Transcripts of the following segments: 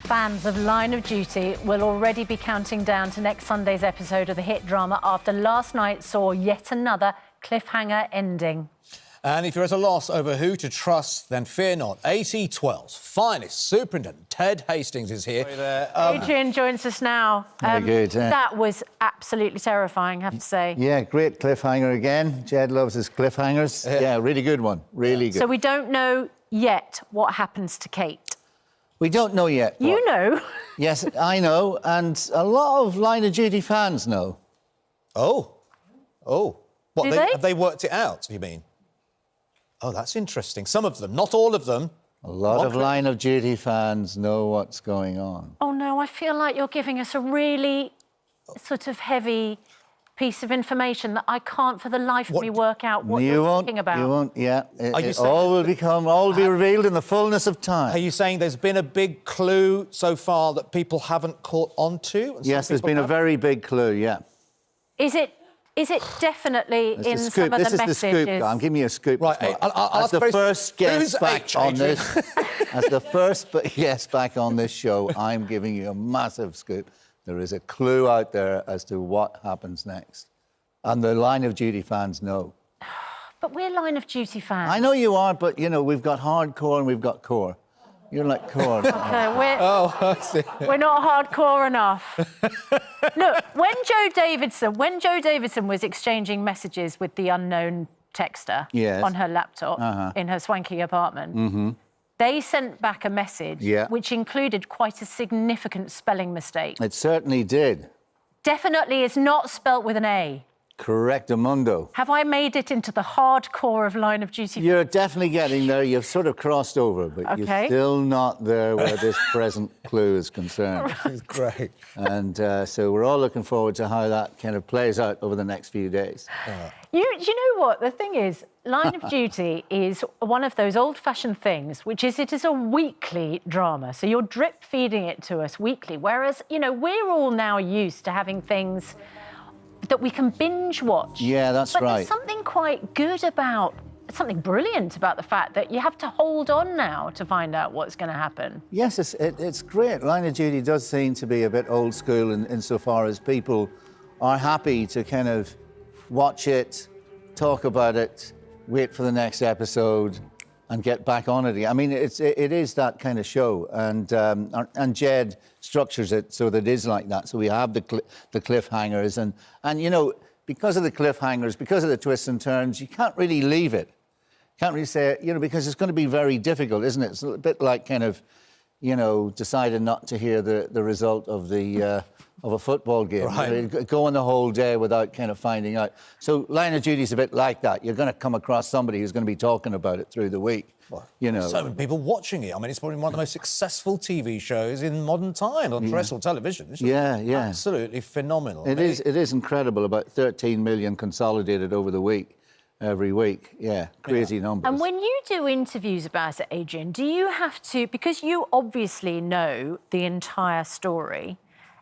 Fans of Line of Duty will already be counting down to next Sunday's episode of the hit drama after last night saw yet another cliffhanger ending. And if you're at a loss over who to trust, then fear not. AT12's finest superintendent, Ted Hastings, is here. Hi there. Adrian joins us now. Very good. That was absolutely terrifying, I have to say. Yeah, great cliffhanger again. Jed loves his cliffhangers. Yeah, really good one. Really good. So we don't know yet what happens to Kate. We don't know yet. You know. Yes, I know, and a lot of Line of Duty fans know. Oh. What, Do they? Have they worked it out, you mean? Oh, that's interesting. Some of them, not all of them. A lot of Line of Duty fans know what's going on. Oh, no, I feel like you're giving us a really sort of heavy piece of information that I can't for the life of me work out what you're talking about. You won't, yeah. All will be revealed in the fullness of time. Are you saying there's been a big clue so far that people haven't caught on to? Yes, there's been a very big clue, yeah. Is it definitely in some of the messages? This is the scoop. I'm giving you a scoop. Right, as the first guest back on this, as the first guest back on this show, I'm giving you a massive scoop. There is a clue out there as to what happens next. And the Line of Duty fans know. But we're Line of Duty fans. I know you are, but, you know, we've got hardcore and we've got core. You're like core. OK, we're not hardcore enough. Look, when Joe Davidson was exchanging messages with the unknown texter on her laptop in her swanky apartment, they sent back a message which included quite a significant spelling mistake. It certainly did. Definitely is not spelt with an A. Correctamundo. Have I made it into the hardcore of Line of Duty? You're definitely getting there. You've sort of crossed over, but you're still not there where this present clue is concerned. Great. And so we're all looking forward to how that kind of plays out over the next few days. You know what? The thing is, Line of Duty is one of those old-fashioned things, which is it is a weekly drama. So you're drip-feeding it to us weekly, whereas, you know, we're all now used to having things that we can binge watch. Yeah, that's right. But there's something quite good about, something brilliant about the fact that you have to hold on now to find out what's going to happen. Yes, it's great. Line of Duty does seem to be a bit old school insofar as people are happy to kind of watch it, talk about it, wait for the next episode and get back on it. I mean, it is that kind of show, and Jed structures it so that it is like that. So we have the cliffhangers, and you know, because of the cliffhangers, because of the twists and turns, you can't really leave it. Can't really say, you know, because it's going to be very difficult, isn't it? It's a bit like kind of, you know, deciding not to hear the result of the of a football game. Right. Going the whole day without kind of finding out. So Line of Duty is a bit like that. You're going to come across somebody who's going to be talking about it through the week. Well, you know, so many people watching it. I mean, it's probably one of the most successful TV shows in modern time on terrestrial television. It's absolutely phenomenal. It is incredible. About 13 million consolidated over the week. Every week, crazy numbers. And when you do interviews about it, Adrian, do you have to, because you obviously know the entire story,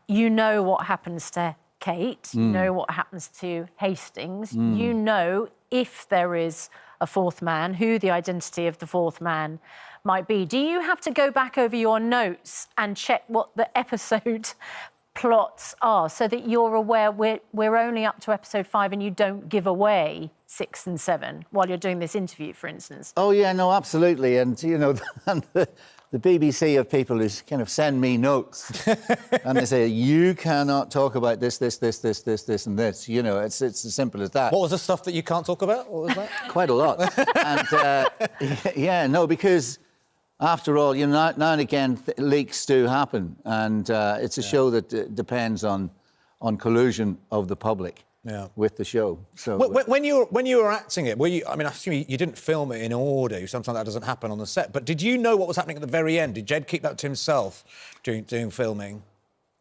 you know what happens to Kate, you know what happens to Hastings, you know if there is a fourth man, who the identity of the fourth man might be. Do you have to go back over your notes and check what the episode plots are so that you're aware we're only up to episode 5 and you don't give away 6 and 7 while you're doing this interview, for instance? Oh, yeah, no, absolutely. And, you know, the BBC have people who kind of send me notes and they say, you cannot talk about this, and this. You know, it's as simple as that. What was the stuff that you can't talk about? What was that? Quite a lot. And, because after all, you know, now and again, leaks do happen. And it's a show that depends on collusion of the public. With the show. So when you were acting it, were you? I mean, I assume you didn't film it in order. Sometimes that doesn't happen on the set. But did you know what was happening at the very end? Did Jed keep that to himself doing filming?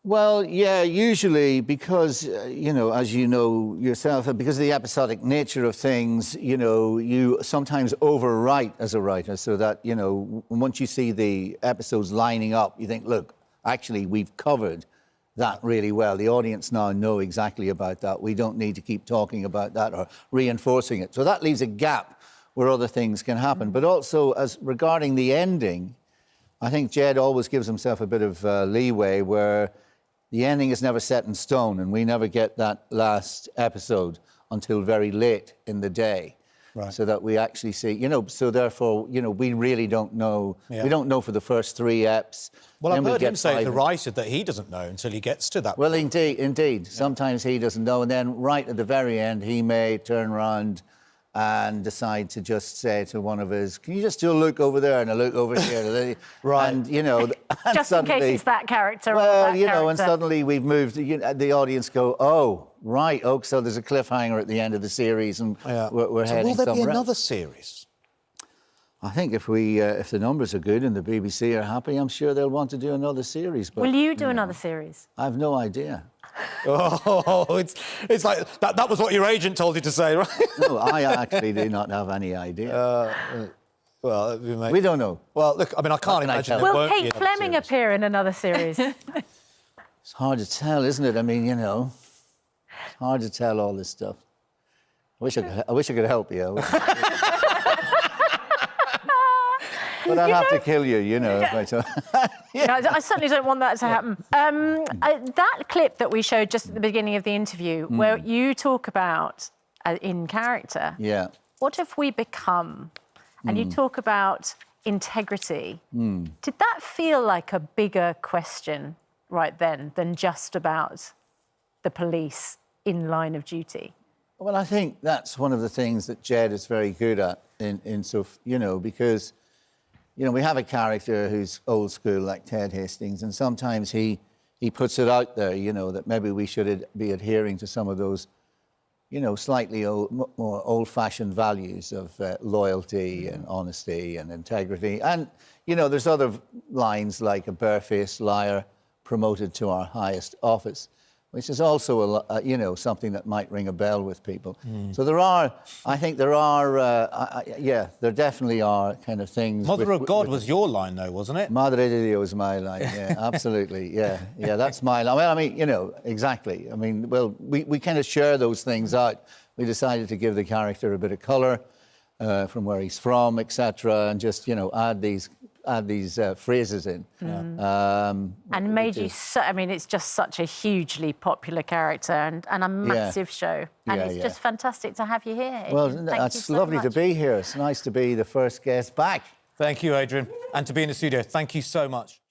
Well, yeah, usually because, you know, as you know yourself, because of the episodic nature of things, you know, you sometimes overwrite as a writer so that, you know, once you see the episodes lining up, you think, look, actually, we've covered that really well. The audience now know exactly about that. We don't need to keep talking about that or reinforcing it. So that leaves a gap where other things can happen. But also, as regarding the ending, I think Jed always gives himself a bit of leeway where the ending is never set in stone, and we never get that last episode until very late in the day. Right. So that we actually see, you know, so therefore, you know, we really don't know. Yeah. We don't know for the first 3 eps. Well, I've heard him say, the writer, that he doesn't know until he gets to that point. Well, indeed. Yeah. Sometimes he doesn't know, and then right at the very end, he may turn around and decide to just say to one of his, can you just do a look over there and a look over here? Right. And, you know... And just in case it's that character well, or that you know, character. and suddenly we've moved... the audience go, oh, right, oh, so there's a cliffhanger at the end of the series and we're heading somewhere So will there be another else. series? I think if the numbers are good and the BBC are happy, I'm sure they'll want to do another series. But, will you do another series? I have no idea. Oh, it's like that was what your agent told you to say, right? No, I actually do not have any idea. Well, we don't know. Well, look, I mean, I can't imagine there Will won't be Kate another Fleming series. appear in another series? It's hard to tell, isn't it? I mean, you know, it's hard to tell all this stuff. I wish I could help you. But I'd have to kill you, you know. If I certainly don't want that to happen. That clip that we showed just at the beginning of the interview, where you talk about, in character, what have we become? And you talk about integrity. Did that feel like a bigger question right then than just about the police in line of duty? Well, I think that's one of the things that Jed is very good at, you know, because... You know, we have a character who's old school like Ted Hastings, and sometimes he puts it out there, you know, that maybe we should be adhering to some of those, you know, slightly more old-fashioned values of loyalty and honesty and integrity. And, you know, there's other lines like a barefaced liar promoted to our highest office, which is also, you know, something that might ring a bell with people. So I think there definitely are kind of things... Mother of God was your line, though, wasn't it? Madre de Dios was my line, yeah, absolutely, yeah, that's my line. Well, I mean, you know, exactly. I mean, well, we kind of share those things out. We decided to give the character a bit of colour from where he's from, etc., and just, you know, add these phrases in. And made you I mean, it's just such a hugely popular character and a massive show. And it's just fantastic to have you here. Well, it's lovely to be here. It's nice to be the first guest back. Thank you, Adrian. And to be in the studio, thank you so much.